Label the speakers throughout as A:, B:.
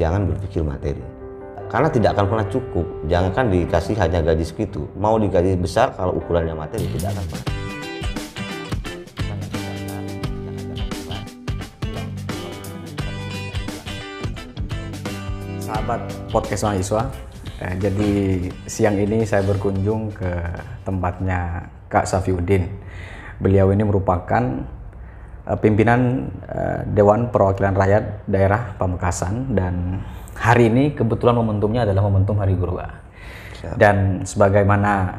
A: jangan berpikir materi. Karena tidak akan pernah cukup. Jangankan dikasih hanya gaji segitu. Mau digaji besar kalau ukurannya materi tidak akan pernah.
B: Sahabat podcast mahasiswa, jadi siang ini saya berkunjung ke tempatnya Kak Safiuddin. Beliau ini merupakan pimpinan Dewan Perwakilan Rakyat Daerah Pamekasan dan hari ini kebetulan momentumnya adalah momentum Hari Guru. Dan sebagaimana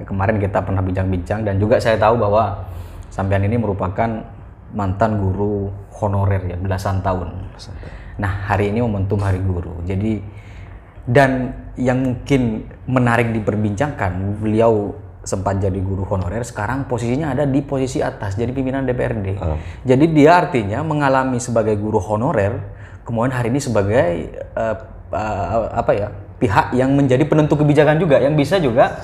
B: kemarin kita pernah bincang-bincang dan juga saya tahu bahwa sampean ini merupakan mantan guru honorer ya belasan tahun. Nah, hari ini momentum Hari Guru. Jadi dan yang mungkin menarik diperbincangkan, beliau sempat jadi guru honorer, sekarang posisinya ada di posisi atas, jadi pimpinan DPRD. Jadi dia artinya mengalami sebagai guru honorer, kemudian hari ini sebagai pihak yang menjadi penentu kebijakan juga, yang bisa juga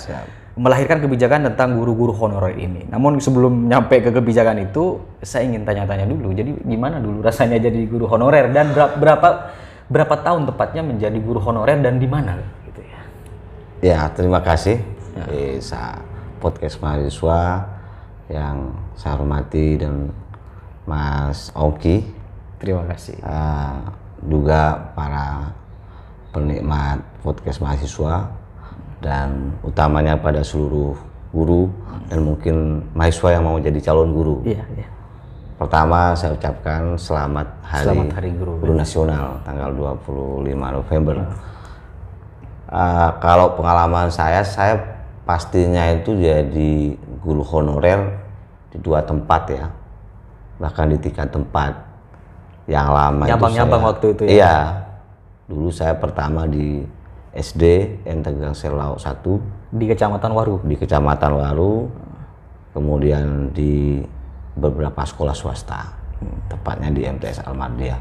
B: melahirkan kebijakan tentang guru-guru honorer ini. Namun sebelum nyampe ke kebijakan itu, saya ingin tanya-tanya dulu. Jadi gimana dulu rasanya jadi guru honorer dan berapa tahun tepatnya menjadi guru honorer dan di mana gitu ya?
A: Ya, terima kasih podcast mahasiswa yang saya hormati dan Mas Oki.
B: Terima kasih.
A: Juga para penikmat podcast mahasiswa dan utamanya pada seluruh guru dan mungkin mahasiswa yang mau jadi calon guru.
B: Iya.
A: Pertama saya ucapkan selamat Hari
B: Guru
A: Nasional tanggal 25 November. Kalau pengalaman saya pastinya itu jadi guru honorer di 2 tempat ya, bahkan di 3 tempat. Yang lama
B: nyabang waktu itu ya?
A: Iya, dulu saya pertama di SD Tegang Serlau 1
B: di Kecamatan Waru, kemudian di beberapa sekolah swasta, tepatnya di MTS Al-Mardiyah,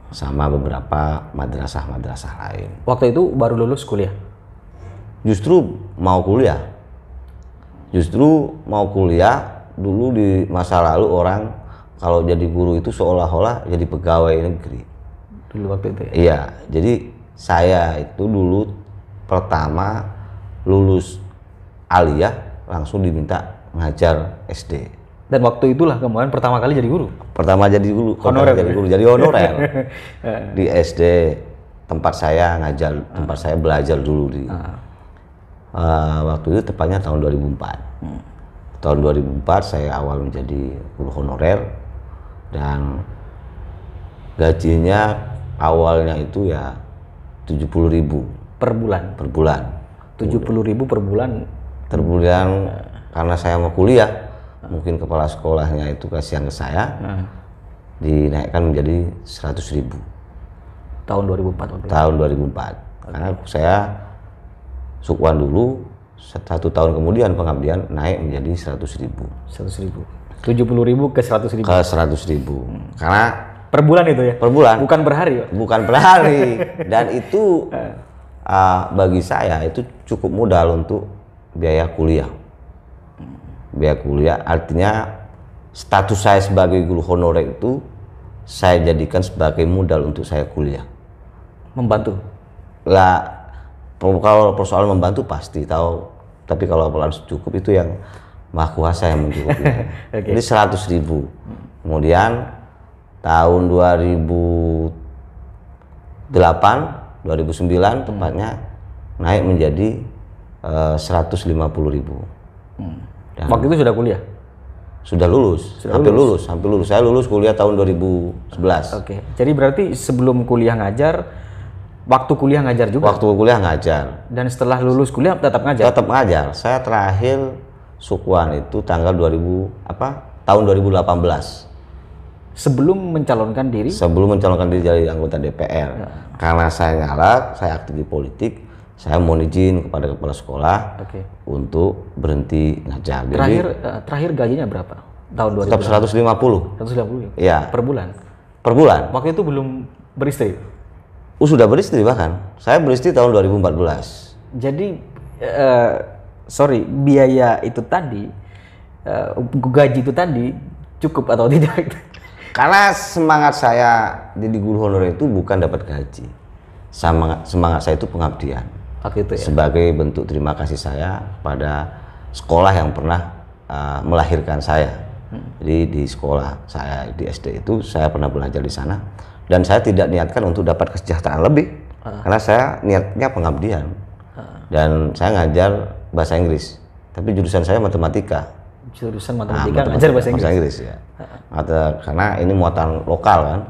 B: sama beberapa madrasah-madrasah lain. Waktu itu baru lulus kuliah?
A: Justru mau kuliah, dulu di masa lalu orang kalau jadi guru itu seolah-olah jadi pegawai negeri.
B: Dulu waktu itu ya?
A: Iya, jadi saya itu dulu pertama lulus aliyah langsung diminta ngajar SD.
B: Dan waktu itulah kemudian pertama kali jadi guru?
A: Pertama jadi guru, jadi honorer. Di SD tempat saya ngajar, tempat saya belajar dulu di waktu itu tepatnya tahun 2004. Tahun 2004 saya awal menjadi guru honorer dan gajinya awalnya itu ya 70.000
B: per bulan. 70.000 per bulan.
A: Karena saya mau kuliah, mungkin kepala sekolahnya itu kasihan ke saya, dinaikkan menjadi 100.000.
B: Tahun 2004 waktu itu.
A: Tahun 2004. Karena saya sukwan dulu, 1 tahun kemudian pengabdian naik menjadi 100.000.
B: 70.000 ke 100.000.
A: Ke 100.000. Karena
B: per bulan itu ya?
A: Per bulan.
B: Bukan per hari ya?
A: Bukan per hari. Dan itu bagi saya itu cukup modal untuk biaya kuliah. Biaya kuliah artinya status saya sebagai guru honorer itu saya jadikan sebagai modal untuk saya kuliah.
B: Membantu?
A: Lah, kalau persoalan membantu pasti tahu. Tapi kalau pelan cukup itu yang Maha Kuasa yang mencukupi. Okay. Jadi 100.000. Kemudian tahun 2008, 2009 tepatnya naik menjadi 150.000.
B: Waktu itu sudah kuliah?
A: Sudah lulus, hampir lulus. Saya lulus kuliah tahun 2011.
B: Oke. Jadi berarti sebelum kuliah ngajar, waktu kuliah ngajar juga?
A: Waktu kuliah ngajar.
B: Dan setelah lulus kuliah tetap ngajar?
A: Tetap ngajar. Saya terakhir sukwan itu tahun 2018.
B: Sebelum mencalonkan diri?
A: Sebelum mencalonkan diri jadi anggota DPR. Karena saya nyalak, saya aktif di politik, saya mohon izin kepada kepala sekolah untuk berhenti ngajar.
B: Terakhir gajinya berapa? Tahun 2000?
A: Tetap 150.
B: 150
A: ya?
B: Per bulan?
A: Per bulan.
B: Waktu itu belum beristri?
A: Sudah beristri bahkan. Saya beristri tahun 2014.
B: Jadi, biaya itu tadi, gaji itu tadi cukup atau tidak?
A: Karena semangat saya jadi guru honorer itu bukan dapat gaji. semangat saya itu pengabdian.
B: Waktu itu ya.
A: Sebagai bentuk terima kasih saya pada sekolah yang pernah melahirkan saya. Jadi di sekolah saya di SD itu saya pernah belajar di sana dan saya tidak niatkan untuk dapat kesejahteraan lebih karena saya niatnya pengabdian. Dan saya ngajar bahasa Inggris, tapi jurusan saya matematika.
B: Jurusan matematika ngajar bahasa
A: Inggris ya. Karena ini muatan lokal kan.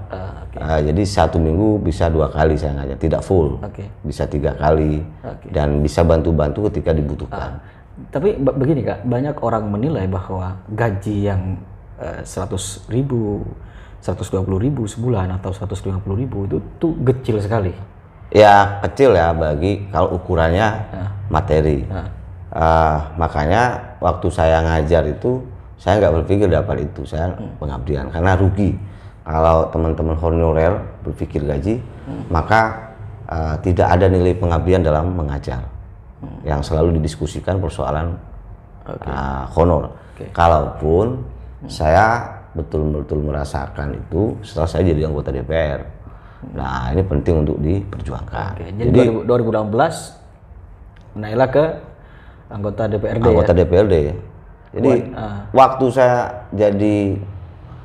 A: Jadi 1 minggu bisa 2 kali saya ngajar, tidak full. Bisa 3 kali dan bisa bantu-bantu ketika dibutuhkan.
B: Tapi begini Kak, banyak orang menilai bahwa gaji yang 100.000, 120.000 sebulan atau 150.000 itu tuh kecil sekali.
A: Ya kecil ya bagi kalau ukurannya materi. Makanya waktu saya ngajar itu saya nggak berpikir dapat itu, saya pengabdian karena rugi. Kalau teman-teman honorer berpikir gaji, maka tidak ada nilai pengabdian dalam mengajar. Yang selalu didiskusikan persoalan honor. Kalaupun saya betul-betul merasakan itu setelah saya jadi anggota DPR. Nah ini penting untuk diperjuangkan.
B: Jadi 2016 naiklah ke anggota DPRD.
A: Anggota DPRD. Jadi waktu saya jadi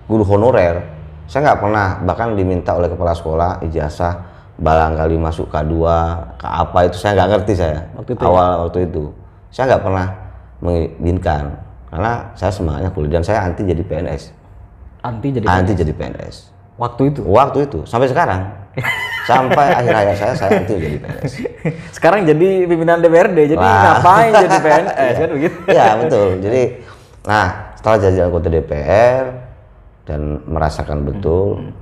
A: guru honorer, saya nggak pernah bahkan diminta oleh kepala sekolah ijazah. Barangkali masuk K2, ke apa itu saya nggak ngerti saya. Waktu itu saya nggak pernah menginginkan karena saya semangatnya kuliah dan saya anti jadi PNS. Anti jadi PNS.
B: Waktu
A: itu sampai sekarang. Sampai akhir hayat saya anti jadi PNS.
B: Sekarang jadi pimpinan DPRD, jadi ngapain jadi PNS kan begitu?
A: Iya betul. Jadi setelah jadi anggota DPR dan merasakan betul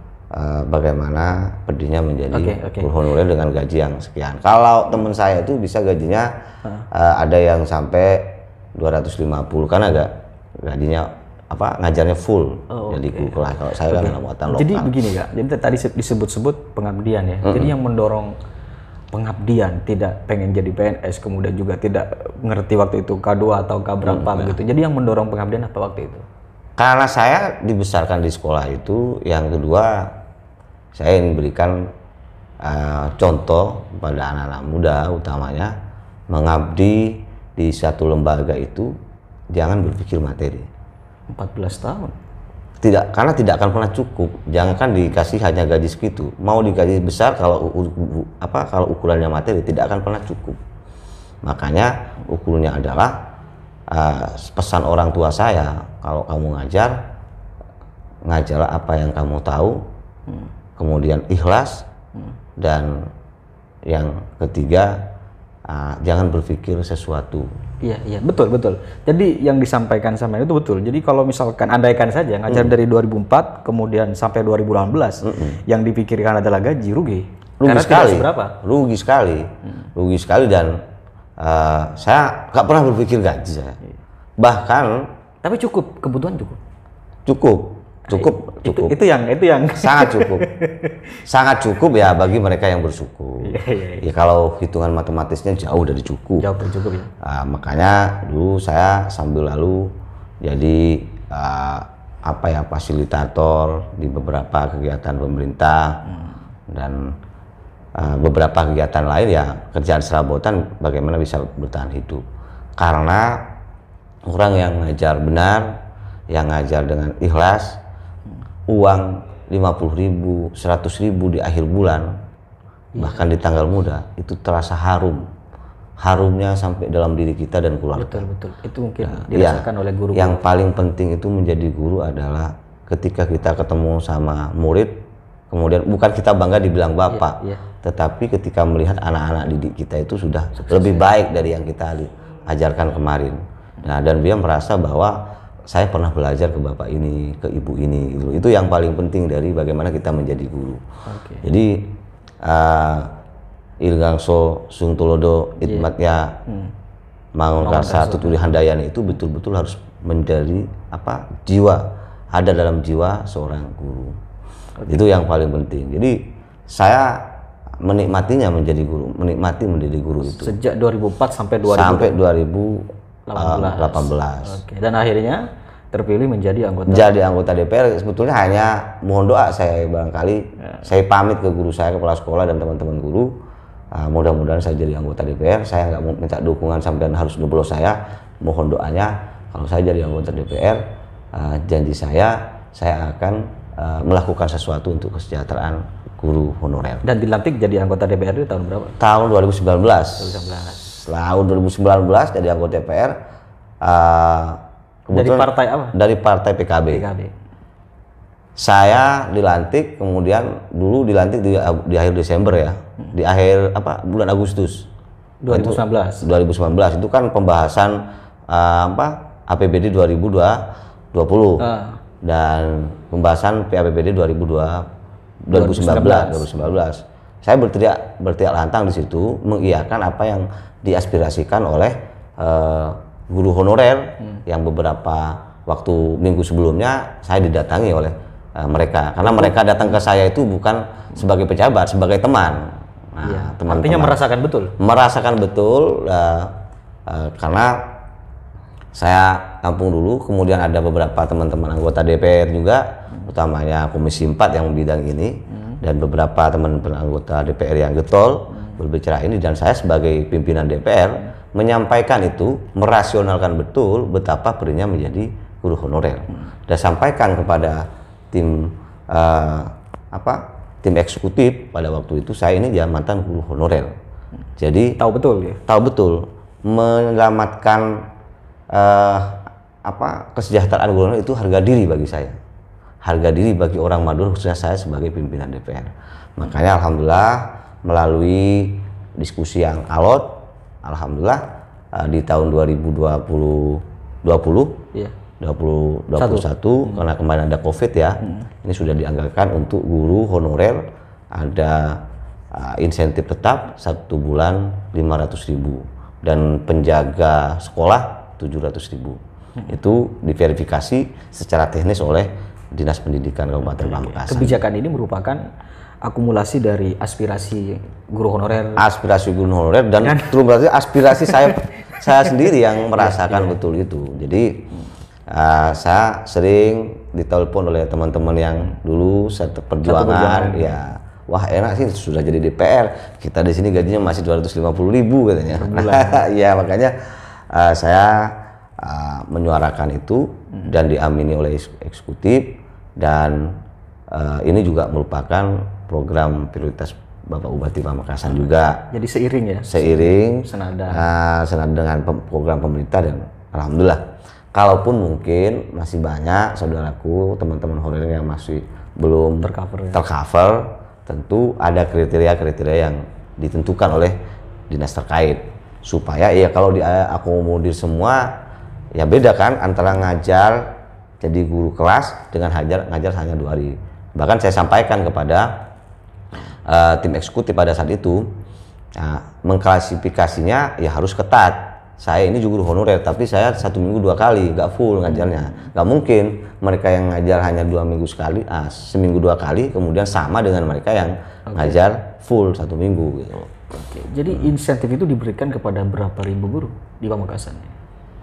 A: bagaimana pedihnya menjadi guru honorer dengan gaji yang sekian. Kalau teman saya itu bisa gajinya ada yang sampai 250 karena gajinya ngajarnya full jadi guru kelas. Kalau saya kan muatan lokal.
B: Jadi begini Kak, jadi tadi disebut-sebut pengabdian ya. Jadi yang mendorong pengabdian tidak pengen jadi PNS kemudian juga tidak mengerti waktu itu K2 atau K berapa begitu. Jadi yang mendorong pengabdian apa waktu itu? Karena
A: saya dibesarkan di sekolah itu, yang kedua saya ingin berikan contoh pada anak-anak muda utamanya mengabdi di satu lembaga itu jangan berpikir materi.
B: 14 tahun?
A: Tidak, karena tidak akan pernah cukup. Jangankan dikasih hanya gaji segitu, mau digaji besar kalau ukurannya materi tidak akan pernah cukup. Makanya ukurnya adalah pesan orang tua saya, kalau kamu ngajarlah apa yang kamu tahu, kemudian ikhlas, dan yang ketiga jangan berpikir sesuatu.
B: Iya betul. Jadi yang disampaikan sama itu betul. Jadi kalau misalkan andaikan saja ngajar dari 2004 kemudian sampai 2018 yang dipikirkan adalah gaji, rugi sekali. Rugi sekali dan saya nggak pernah berpikir gaji saya. Bahkan tapi kebutuhan cukup. Itu yang sangat cukup ya bagi mereka yang bersyukur. Ya kalau hitungan matematisnya jauh dari cukup. Jauh dari cukup ya.
A: Makanya dulu saya sambil lalu jadi fasilitator di beberapa kegiatan pemerintah dan beberapa kegiatan lain ya kerjaan serabutan bagaimana bisa bertahan hidup. Karena orang yang ngajar benar, yang ngajar dengan ikhlas, uang 50.000, 100.000 di akhir bulan, bahkan di tanggal muda itu terasa harumnya sampai dalam diri kita dan keluarga.
B: Betul. Itu mungkin dirasakan oleh guru.
A: Yang paling penting itu menjadi guru adalah ketika kita ketemu sama murid, kemudian bukan kita bangga dibilang bapak, tetapi ketika melihat anak-anak didik kita itu sudah lebih baik dari yang kita ajarkan kemarin. Nah, dan dia merasa bahwa saya pernah belajar ke bapak ini, ke ibu ini, gitu. Itu yang paling penting dari bagaimana kita menjadi guru. Jadi Ilgangso Sungtulodo Itmatnya Mangunkarsa Tutuli Handayani itu betul-betul harus menjadi ada dalam jiwa seorang guru. Itu yang paling penting. Jadi saya menikmati menjadi guru itu.
B: Sejak 2004 sampai
A: 2018.
B: Dan akhirnya terpilih menjadi
A: anggota DPR. Sebetulnya hanya mohon doa saya barangkali saya pamit ke guru saya, kepala sekolah dan teman-teman guru Mudah-mudahan saya jadi anggota DPR. Saya nggak mau minta dukungan sampean harus nyoblos saya, mohon doanya. Kalau saya jadi anggota DPR, janji saya akan melakukan sesuatu untuk kesejahteraan guru honorer.
B: Dan dilantik jadi anggota DPR tahun berapa?
A: Tahun 2019. Tahun 2019 jadi anggota DPR.
B: Dari partai apa?
A: Dari partai PKB. Saya dilantik, kemudian dulu dilantik di akhir Desember ya, di akhir bulan Agustus
B: 2019.
A: 2019 itu kan pembahasan APBD 2020 dan pembahasan PAPBD 2019. Saya berteriak lantang di situ mengiyakan apa yang diaspirasikan oleh guru honorer yang beberapa waktu minggu sebelumnya saya didatangi oleh mereka, karena mereka datang ke saya itu bukan sebagai pejabat, sebagai teman.
B: Nah, artinya merasakan betul
A: karena saya tampung dulu, kemudian ada beberapa teman-teman anggota DPR juga, utamanya Komisi 4 yang bidang ini, dan beberapa teman-teman anggota DPR yang getol berbicara ini, dan saya sebagai pimpinan DPR menyampaikan itu, merasionalkan betul betapa perlunya menjadi guru honorer, dan sampaikan kepada tim tim eksekutif pada waktu itu, saya ini mantan guru honorer, jadi tahu betul menyelamatkan kesejahteraan guru honorer itu harga diri bagi saya, harga diri bagi orang Madura, khususnya saya sebagai pimpinan DPR. Makanya alhamdulillah melalui diskusi yang alot, alhamdulillah di tahun 2021 karena kemarin ada COVID ya, ini sudah dianggarkan untuk guru honorer ada insentif tetap 1 bulan 500.000 dan penjaga sekolah 700.000. Itu diverifikasi secara teknis oleh Dinas Pendidikan Kabupaten Pamekasan.
B: Kebijakan ini merupakan akumulasi dari aspirasi guru honorer.
A: Aspirasi guru honorer dan terus berarti aspirasi saya sendiri yang merasakan betul itu. Jadi saya sering ditelepon oleh teman-teman yang dulu satu perjuangan, ya, wah enak sih sudah jadi DPR, kita di sini gajinya masih 250.000 katanya. Ya makanya saya menyuarakan itu dan diamini oleh eksekutif, dan ini juga merupakan program prioritas Bapak Bupati Pamekasan juga.
B: Jadi seiring ya?
A: Seiring,
B: senada
A: dengan program pemerintah, dan alhamdulillah. Kalaupun mungkin masih banyak saudaraku, teman-teman honorer yang masih belum tercover, tentu ada kriteria-kriteria yang ditentukan oleh dinas terkait, supaya ya kalau diakomodir semua, ya beda kan antara ngajar jadi guru kelas dengan ngajar hanya 2 hari. Bahkan saya sampaikan kepada tim eksekutif pada saat itu, mengklasifikasinya ya harus ketat. Saya ini juga guru honorer, tapi saya 1 minggu 2 kali, nggak full ngajarnya. Nggak mungkin mereka yang ngajar hanya 2 minggu sekali, seminggu 2 kali, kemudian sama dengan mereka yang ngajar full 1 minggu gitu.
B: Jadi insentif itu diberikan kepada berapa ribu guru di Pamekasan?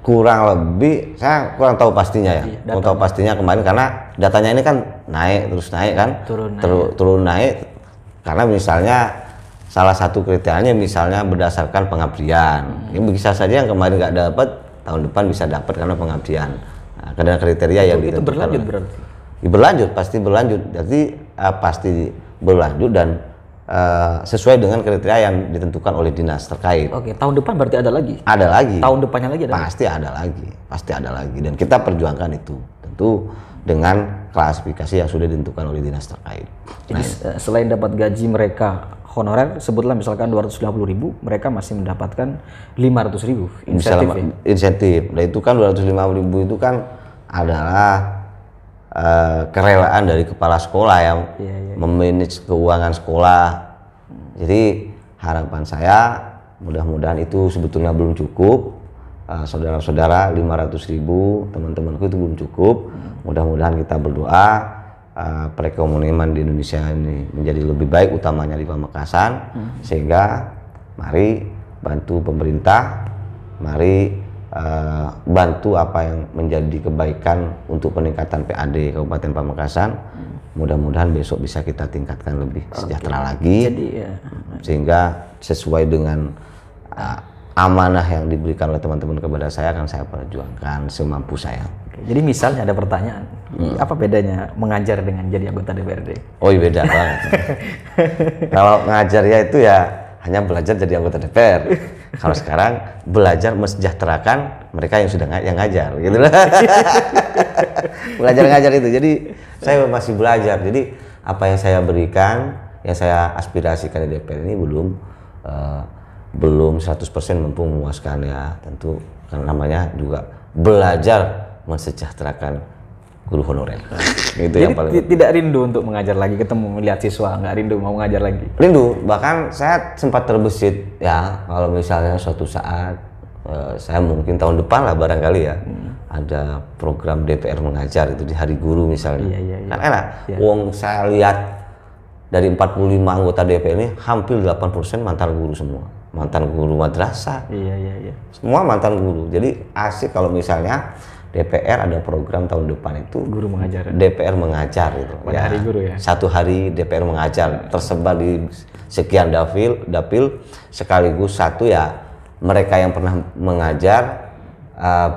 A: Kurang lebih, saya kurang tahu pastinya ya. Kurang tahu pastinya kemarin karena datanya ini kan naik kan, turun naik. Karena misalnya salah satu kriterianya misalnya berdasarkan pengabdian. Ini bisa saja yang kemarin nggak dapat, tahun depan bisa dapat karena pengabdian. Karena kriteria yang ditentukan. Itu
B: berlanjut berarti?
A: Berlanjut, pasti berlanjut. Jadi pasti berlanjut dan sesuai dengan kriteria yang ditentukan oleh dinas terkait.
B: Oke, tahun depan berarti ada lagi?
A: Ada lagi.
B: Tahun depannya lagi ada?
A: Pasti ada lagi. Dan kita perjuangkan itu. Tentu dengan klasifikasi yang sudah ditentukan oleh dinas terkait.
B: Jadi selain dapat gaji mereka honorer, sebutlah misalkan 250.000, mereka masih mendapatkan 500.000 insentif.
A: Insentif. Nah itu kan 250.000 itu kan adalah kerelaan dari kepala sekolah yang memanage keuangan sekolah. Jadi harapan saya mudah-mudahan itu sebetulnya belum cukup. Saudara-saudara, 500.000 teman-temanku itu belum cukup. Mudah-mudahan kita berdoa perekonomian di Indonesia ini menjadi lebih baik, utamanya di Pamekasan, sehingga mari bantu pemerintah, mari bantu apa yang menjadi kebaikan untuk peningkatan PAD Kabupaten Pamekasan, mudah-mudahan besok bisa kita tingkatkan lebih sejahtera lagi. Jadi, sehingga sesuai dengan amanah yang diberikan oleh teman-teman kepada saya akan saya perjuangkan semampu saya.
B: Jadi misalnya ada pertanyaan, apa bedanya mengajar dengan jadi anggota DPRD?
A: Oh iya, beda banget. Kalau ngajar ya itu ya hanya belajar jadi anggota DPR. Kalau sekarang belajar mensejahterakan mereka yang sudah yang ngajar, gitu lah. Belajar ngajar itu. Jadi saya masih belajar. Jadi apa yang saya berikan, yang saya aspirasikan di DPR ini belum 100% mampu memuaskan ya. Tentu karena namanya juga belajar mensejahterakan guru honorer. Itu
B: jadi
A: yang paling
B: tidak rindu untuk mengajar lagi, ketemu melihat siswa, nggak rindu mau ngajar lagi?
A: Rindu, bahkan saya sempat terbesit ya kalau misalnya suatu saat saya mungkin tahun depan lah barangkali ya ada program DPR mengajar itu di Hari Guru misalnya. Kan enak. Wong saya lihat dari 45 anggota DPR ini hampir 80% mantan guru semua, mantan guru madrasah. Semua mantan guru. Jadi asik kalau misalnya DPR ada program tahun depan itu
B: guru mengajar.
A: DPR mengajar itu.
B: Pada Hari Guru ya.
A: Satu hari DPR mengajar tersebar di sekian dapil sekaligus satu ya mereka yang pernah mengajar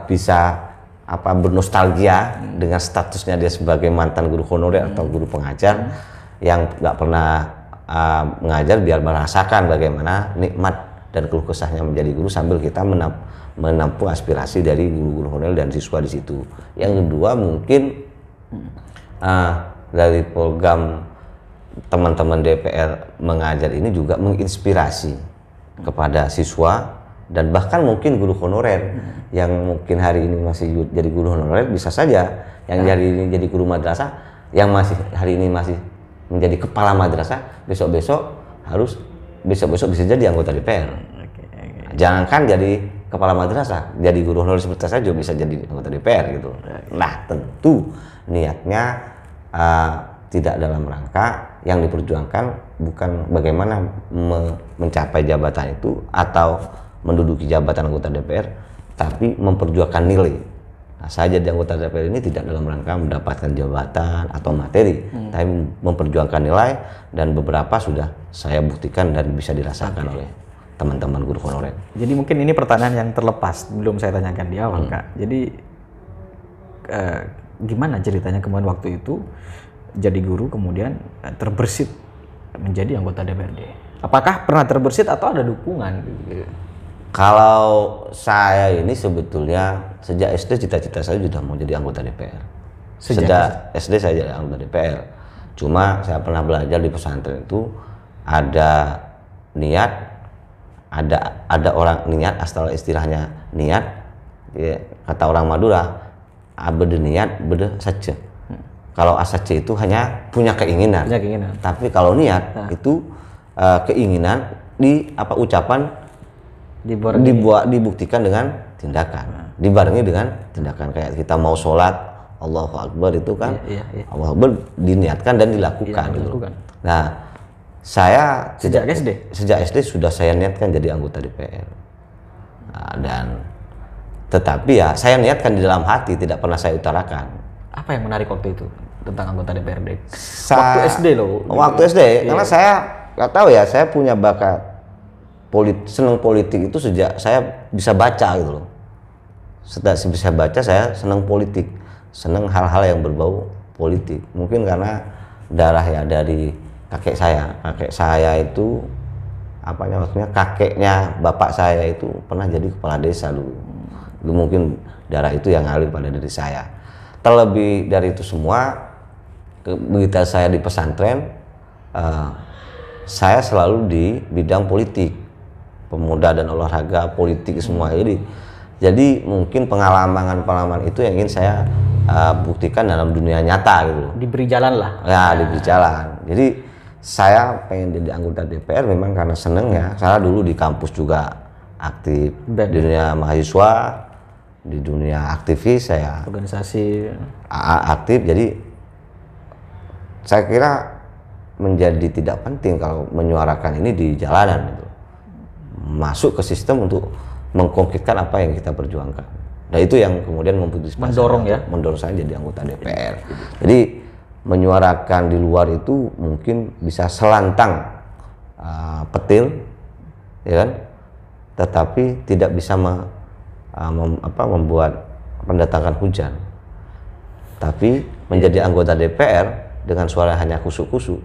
A: bisa bernostalgia dengan statusnya dia sebagai mantan guru honorer atau guru pengajar yang nggak pernah mengajar biar merasakan bagaimana nikmat dan keluh kesahnya menjadi guru sambil kita menampung aspirasi dari guru-guru honorer dan siswa di situ. Yang kedua mungkin dari program teman-teman DPR mengajar ini juga menginspirasi kepada siswa dan bahkan mungkin guru honorer yang mungkin hari ini masih jadi guru honorer bisa saja yang hari ini jadi guru madrasah yang masih hari ini masih menjadi kepala madrasah besok-besok bisa jadi anggota DPR. Jangankan jadi kepala madrasah, jadi guru honorer seperti saya juga bisa jadi anggota DPR gitu. Nah tentu niatnya tidak dalam rangka yang diperjuangkan bukan bagaimana mencapai jabatan itu atau menduduki jabatan anggota DPR, tapi memperjuangkan nilai. Nah, saya jadi anggota DPR ini tidak dalam rangka mendapatkan jabatan atau materi, tapi memperjuangkan nilai dan beberapa sudah saya buktikan dan bisa dirasakan oleh teman-teman guru honorer.
B: Jadi mungkin ini pertanyaan yang terlepas belum saya tanyakan di awal Kak. Jadi gimana ceritanya kemarin waktu itu jadi guru kemudian terbersit menjadi anggota DPRD? Apakah pernah terbersit atau ada dukungan?
A: Kalau saya ini sebetulnya sejak SD cita-cita saya sudah mau jadi anggota DPR. Sejak SD saya jadi anggota DPR. Cuma saya pernah belajar di pesantren itu ada niat. Ada orang niat, asal istilahnya niat, ya, kata orang Madura, bede niat, bede saja. Kalau asace itu hanya punya keinginan. Tapi kalau niat itu keinginan ucapan dibuktikan dengan tindakan, dibarengi dengan tindakan kayak kita mau sholat, Allahu Akbar itu kan, Allahu Akbar diniatkan dan dilakukan. Gitu. Nah. Saya sejak SD sudah saya niatkan jadi anggota DPR. Dan tetapi ya saya niatkan di dalam hati, tidak pernah saya utarakan.
B: Apa yang menarik waktu itu tentang anggota DPRD? Waktu SD loh.
A: Waktu SD, karena saya nggak tahu ya, saya punya bakat senang politik itu sejak saya bisa baca gitu loh. Setelah bisa baca saya senang politik, senang hal-hal yang berbau politik. Mungkin karena darah ya dari kakek saya itu maksudnya kakeknya bapak saya itu pernah jadi kepala desa dulu mungkin darah itu yang ngalir pada diri saya. Terlebih dari itu semua, begitu saya di pesantren saya selalu di bidang politik, pemuda dan olahraga, politik semua. Jadi mungkin pengalaman itu yang ingin saya buktikan dalam dunia nyata gitu.
B: Diberi jalan lah.
A: Ya, diberi jalan. Jadi saya pengen jadi anggota DPR memang karena seneng ya. Saya dulu di kampus juga aktif di dunia mahasiswa, di dunia aktivis saya.
B: Organisasi
A: aktif. Jadi saya kira menjadi tidak penting kalau menyuarakan ini di jalanan gitu. Masuk ke sistem untuk mengkonkretkan apa yang kita perjuangkan. Nah itu yang kemudian mendorong saya jadi anggota DPR. Jadi menyuarakan di luar itu mungkin bisa selantang petil, ya kan? Tetapi tidak bisa membuat mendatangkan hujan. Tapi menjadi anggota DPR dengan suara hanya kusuk-kusuk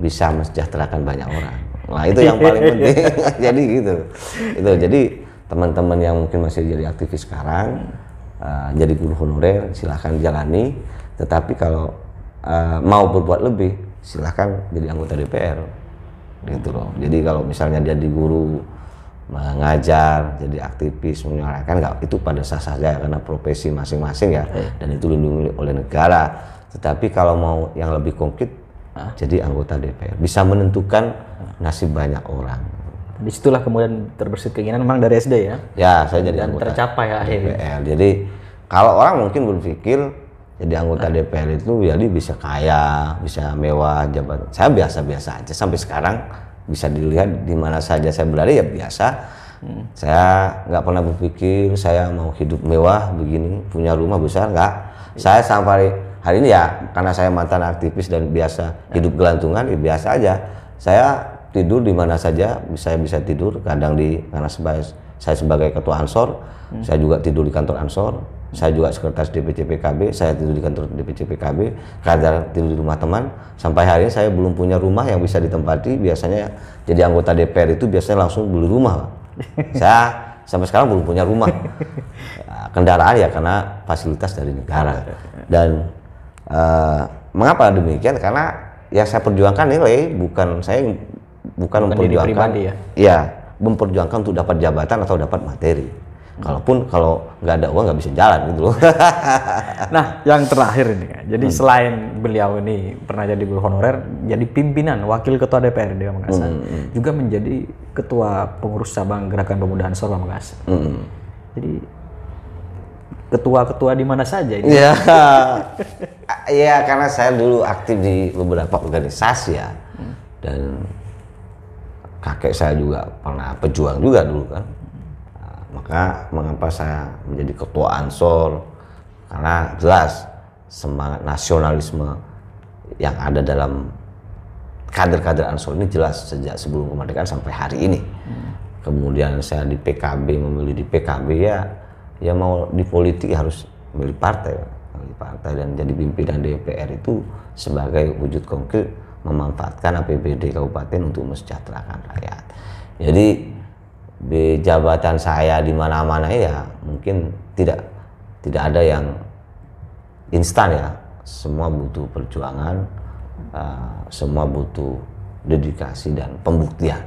A: bisa mensejahterakan banyak orang. Nah itu yang paling penting. Jadi gitu. Jadi teman-teman yang mungkin masih jadi aktivis sekarang, jadi guru honorer, silahkan jalani. Tetapi kalau mau berbuat lebih, silahkan jadi anggota DPR. Gitu loh. Jadi kalau misalnya jadi guru, mengajar, jadi aktivis, menyuarakan, nggak, itu pada sah saja karena profesi masing-masing ya, dan itu dilindungi oleh negara. Tetapi kalau mau yang lebih konkret, jadi anggota DPR bisa menentukan nasib banyak orang.
B: Disitulah kemudian terbersit keinginan memang dari SD ya?
A: Ya, saya jadi anggota
B: tercapai ya akhirnya.
A: DPR. Jadi kalau orang mungkin berpikir jadi anggota DPR itu jadi bisa kaya, bisa mewah, jabatan. Saya biasa-biasa aja sampai sekarang. Bisa dilihat di mana saja saya berada ya biasa. Saya nggak pernah berpikir saya mau hidup mewah begini, punya rumah besar, nggak. Saya sampai hari ini ya karena saya mantan aktivis dan biasa hidup gelantungan, ya biasa aja. Saya tidur di mana saja, saya bisa tidur. Kadang karena saya sebagai ketua Ansor, saya juga tidur di kantor Ansor. Saya juga sekretaris DPC PKB, saya tidur di kantor DPC PKB, kadang tidur di rumah teman. Sampai hari ini saya belum punya rumah yang bisa ditempati. Biasanya jadi anggota DPR itu biasanya langsung beli rumah. Saya sampai sekarang belum punya rumah. Kendaraan ya karena fasilitas dari negara. Dan mengapa demikian? Karena yang saya perjuangkan nilai, bukan memperjuangkan
B: pribadi ya?
A: Ya, memperjuangkan untuk dapat jabatan atau dapat materi. Kalau nggak ada uang nggak bisa jalan gitu loh.
B: Nah, yang terakhir ini kan, jadi selain beliau ini pernah jadi guru honorer, jadi pimpinan wakil ketua DPRD Pamekasan, juga menjadi ketua pengurus cabang Gerakan Pemuda Ansor Pamekasan. Jadi ketua-ketua di mana saja ini?
A: Iya, ya karena saya dulu aktif di beberapa organisasi ya, dan kakek saya juga pernah pejuang juga dulu kan. Maka mengapa saya menjadi ketua Ansor? Karena jelas semangat nasionalisme yang ada dalam kader-kader Ansor ini jelas sejak sebelum kemerdekaan sampai hari ini. Kemudian saya di PKB, memilih di PKB ya mau di politik harus memilih partai dan jadi pimpinan DPR itu sebagai wujud konkret memanfaatkan APBD kabupaten untuk mensejahterakan rakyat. Jadi di jabatan saya di mana-mana ya mungkin tidak ada yang instan ya, semua butuh perjuangan, semua butuh dedikasi dan pembuktian.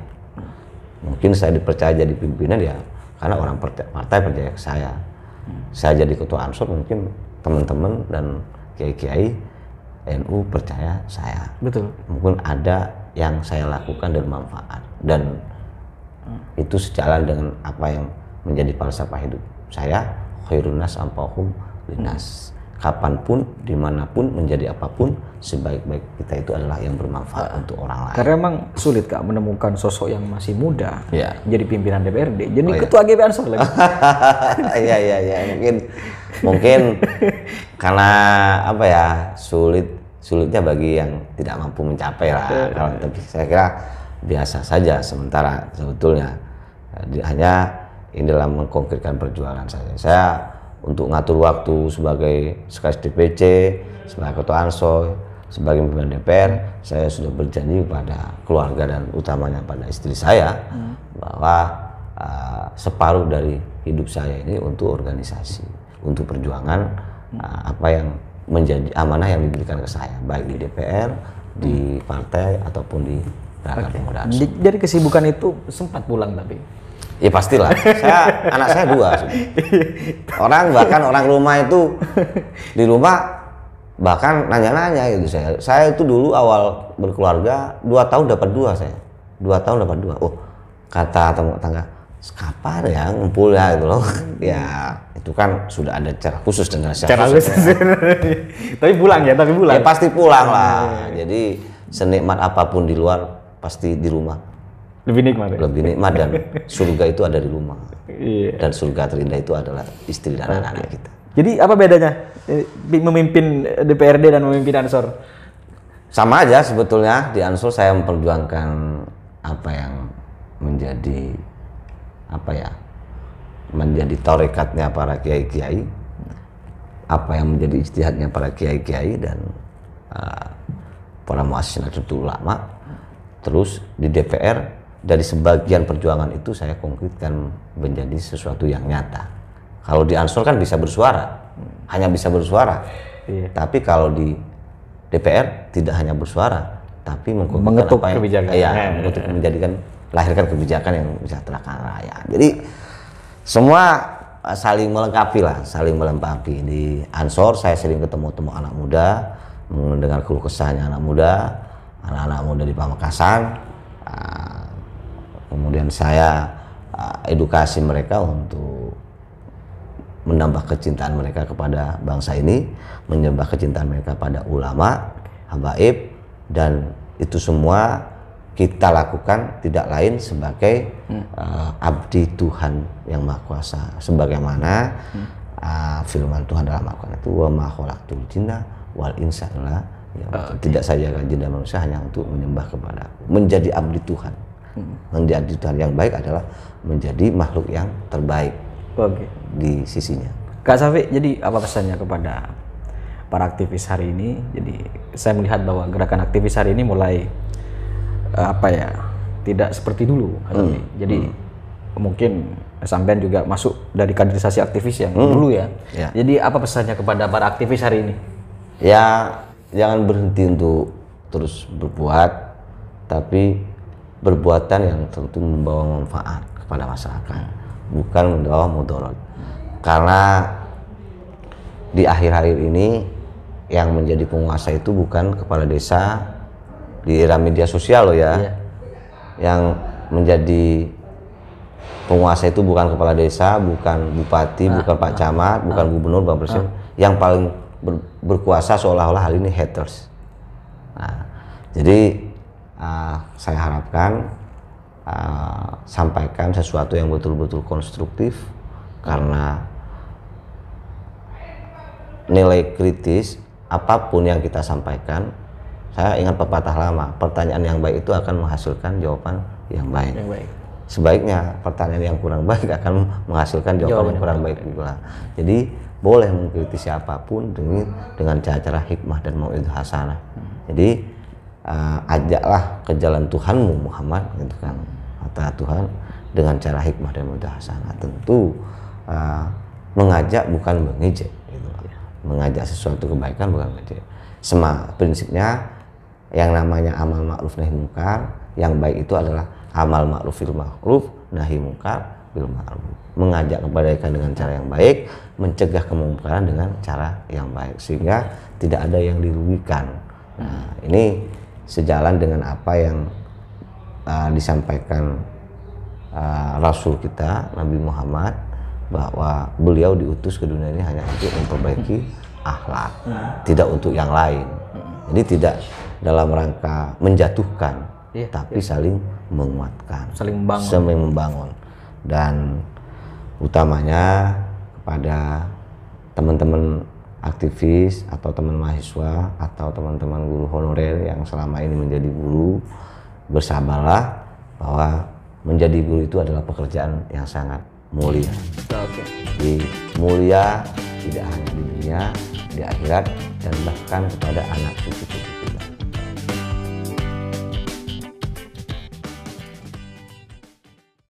A: Mungkin saya dipercaya jadi pimpinan ya karena orang partai percaya ke saya. Saya jadi ketua Ansor, mungkin teman-teman dan kiai-kiai NU percaya saya.
B: Betul.
A: Mungkin ada yang saya lakukan dan manfaat, dan itu sejalan dengan apa yang menjadi falsafah hidup saya, khairun nas anfa'uhum linnas. Kapanpun, dimanapun, menjadi apapun, sebaik-baik kita itu adalah yang bermanfaat untuk orang lain.
B: Karena emang sulit Kak menemukan sosok yang masih muda jadi pimpinan DPRD, jadi ketua GP Ansor lagi.
A: Iya, mungkin karena apa ya, sulitnya bagi yang tidak mampu mencapai lah. Tapi saya kira biasa saja sementara sebetulnya, hanya ini dalam mengkonkretkan perjuangan saja. Saya untuk ngatur waktu sebagai sekretaris DPC, sebagai ketua Ansor, sebagai pimpinan DPR, saya sudah berjanji kepada keluarga dan utamanya pada istri saya bahwa separuh dari hidup saya ini untuk organisasi, untuk perjuangan apa yang menjadi amanah yang diberikan ke saya, baik di DPR, di partai ataupun di Gerakan Pemuda Ansor.
B: Jadi kesibukan itu sempat pulang tapi?
A: Ya pastilah. Anak saya 2. Orang rumah itu di rumah bahkan nanya-nanya gitu saya. Saya itu dulu awal berkeluarga 2 tahun dapat 2 saya. 2 tahun dapat 2. Oh, kata tetangga, kapan ya ngumpul ya gitu loh. Ya itu kan sudah ada cara khusus dengan
B: cara khusus. Tapi pulang. Ya
A: pasti pulang lah. Jadi senikmat apapun di luar pasti di rumah lebih nikmat dan surga itu ada di rumah. Dan surga terindah itu adalah istri dan anak-anak kita.
B: Jadi apa bedanya memimpin DPRD dan memimpin Ansor?
A: Sama aja sebetulnya, di Ansor saya memperjuangkan apa yang menjadi menjadi tarekatnya para kiai-kiai, apa yang menjadi ijtihadnya para kiai-kiai dan para muassis Nahdlatul Ulama. Terus di DPR dari sebagian perjuangan itu saya konkretkan menjadi sesuatu yang nyata. Kalau di Ansor kan bisa bersuara, hanya bisa bersuara. Iya. Tapi kalau di DPR tidak hanya bersuara, tapi
B: mengetuk kebijakan.
A: Mengetuk menjadikan lahirkan kebijakan yang bisa terlaksana raya. Jadi semua saling melengkapi lah, saling melengkapi. Di Ansor saya sering ketemu anak muda, mendengar keluh kesahnya anak muda di Pamekasan. Kemudian saya edukasi mereka untuk menambah kecintaan mereka kepada bangsa ini, menambah kecintaan mereka pada ulama, habaib, dan itu semua kita lakukan tidak lain sebagai abdi Tuhan yang Maha Kuasa, sebagaimana firman Tuhan dalam Al-Quran itu wa ma khalaqtul jinna wal insa illa tidak saja jin dan manusia hanya untuk menyembah kepada Aku, menjadi abdi Tuhan. Menjadi abdi Tuhan yang baik adalah menjadi makhluk yang terbaik di sisinya.
B: Kak Syafiq, jadi apa pesannya kepada para aktivis hari ini? Jadi saya melihat bahwa gerakan aktivis hari ini mulai tidak seperti dulu. Jadi mungkin sampean juga masuk dari kaderisasi aktivis yang dulu ya. Jadi apa pesannya kepada para aktivis hari ini?
A: Ya, jangan berhenti untuk terus berbuat, tapi perbuatan yang tentu membawa manfaat kepada masyarakat, bukan membawa mudarat. Karena di akhir-akhir ini yang menjadi penguasa itu bukan kepala desa di era media sosial loh ya. Yang menjadi penguasa itu bukan kepala desa, bukan bupati, bukan pak camat, bukan gubernur, bukan presiden. Yang paling berkuasa seolah-olah hal ini haters. Jadi saya harapkan sampaikan sesuatu yang betul-betul konstruktif, karena nilai kritis apapun yang kita sampaikan, saya ingat pepatah lama, pertanyaan yang baik itu akan menghasilkan jawaban yang baik. Sebaiknya pertanyaan yang kurang baik akan menghasilkan jawaban yang kurang baik pula. Jadi boleh mengkritisi apapun dengan cara hikmah dan mau'izah hasanah. Jadi ajaklah ke jalan Tuhanmu Muhammad, gitu kan, kata Tuhan, dengan cara hikmah dan mau'izah hasanah. Tentu mengajak bukan mengejek, gitu. Mengajak sesuatu kebaikan bukan mengejek. Prinsipnya yang namanya amal ma'ruf nahi munkar, yang baik itu adalah amal ma'ruf bil ma'ruf, nahi munkar bil ma'ruf. Mengajak kebaikan dengan cara yang baik, mencegah kemungkaran dengan cara yang baik, sehingga tidak ada yang dirugikan. Nah, ini sejalan dengan apa yang disampaikan Rasul kita Nabi Muhammad, bahwa beliau diutus ke dunia ini hanya untuk memperbaiki akhlak, tidak untuk yang lain. Jadi tidak dalam rangka menjatuhkan, tapi saling menguatkan, saling membangun. Dan utamanya kepada teman-teman aktivis atau teman mahasiswa atau teman-teman guru honorer yang selama ini menjadi guru, bersabarlah, bahwa menjadi guru itu adalah pekerjaan yang sangat mulia. Jadi mulia tidak hanya di dunia, di akhirat, dan bahkan kepada anak cucu-cucu kita.